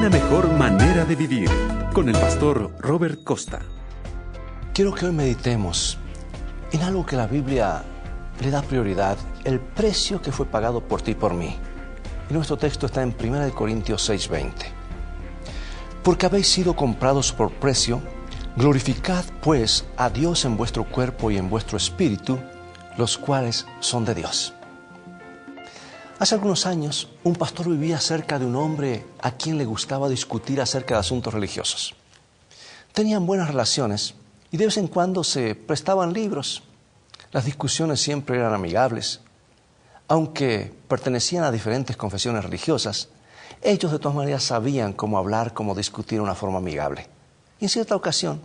Una mejor manera de vivir, con el pastor Robert Costa. Quiero que hoy meditemos en algo que la Biblia le da prioridad, el precio que fue pagado por ti y por mí. Y nuestro texto está en 1 Corintios 6:20. Porque habéis sido comprados por precio, glorificad pues a Dios en vuestro cuerpo y en vuestro espíritu, los cuales son de Dios. Hace algunos años, un pastor vivía cerca de un hombre a quien le gustaba discutir acerca de asuntos religiosos. Tenían buenas relaciones y de vez en cuando se prestaban libros. Las discusiones siempre eran amigables. Aunque pertenecían a diferentes confesiones religiosas, ellos de todas maneras sabían cómo hablar, cómo discutir de una forma amigable. Y en cierta ocasión,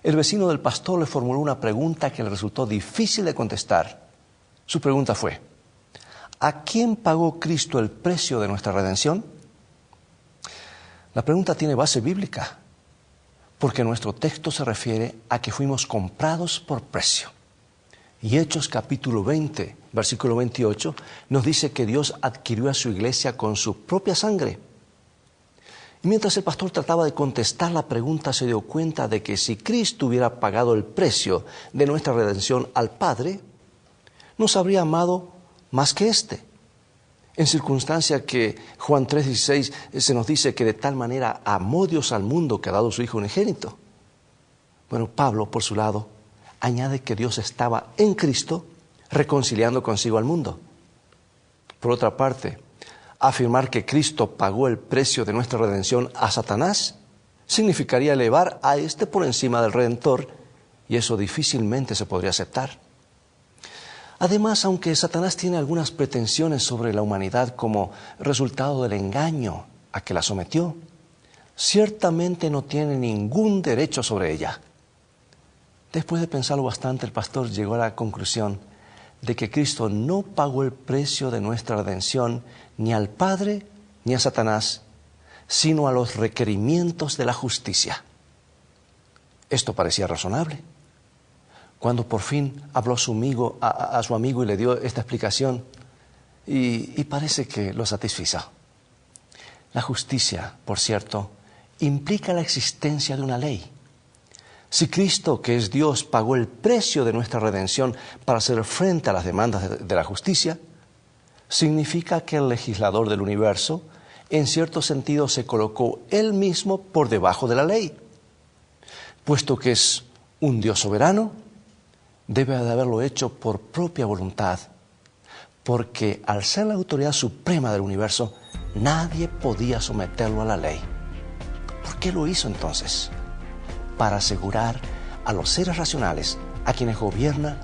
el vecino del pastor le formuló una pregunta que le resultó difícil de contestar. Su pregunta fue: ¿a quién pagó Cristo el precio de nuestra redención? La pregunta tiene base bíblica, porque nuestro texto se refiere a que fuimos comprados por precio. Y Hechos capítulo 20, versículo 28, nos dice que Dios adquirió a su iglesia con su propia sangre. Y mientras el pastor trataba de contestar la pregunta, se dio cuenta de que si Cristo hubiera pagado el precio de nuestra redención al Padre, nos habría amado más que éste. En circunstancia que Juan 3:16 se nos dice que de tal manera amó Dios al mundo que ha dado su Hijo unigénito. Bueno, Pablo, por su lado, añade que Dios estaba en Cristo reconciliando consigo al mundo. Por otra parte, afirmar que Cristo pagó el precio de nuestra redención a Satanás significaría elevar a éste por encima del Redentor, y eso difícilmente se podría aceptar. Además, aunque Satanás tiene algunas pretensiones sobre la humanidad como resultado del engaño a que la sometió, ciertamente no tiene ningún derecho sobre ella. Después de pensarlo bastante, el pastor llegó a la conclusión de que Cristo no pagó el precio de nuestra redención ni al Padre ni a Satanás, sino a los requerimientos de la justicia. Esto parecía razonable. Cuando por fin habló a su amigo y le dio esta explicación, y parece que lo satisfizo. La justicia, por cierto, implica la existencia de una ley. Si Cristo, que es Dios, pagó el precio de nuestra redención para hacer frente a las demandas de la justicia, significa que el legislador del universo, en cierto sentido, se colocó él mismo por debajo de la ley. Puesto que es un Dios soberano, debe de haberlo hecho por propia voluntad, porque al ser la autoridad suprema del universo, nadie podía someterlo a la ley. ¿Por qué lo hizo entonces? Para asegurar a los seres racionales, a quienes gobierna,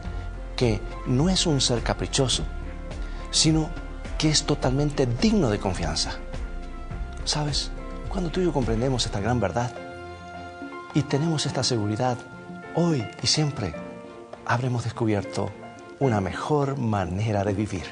que no es un ser caprichoso, sino que es totalmente digno de confianza. ¿Sabes? Cuando tú y yo comprendemos esta gran verdad y tenemos esta seguridad, hoy y siempre, habremos descubierto una mejor manera de vivir.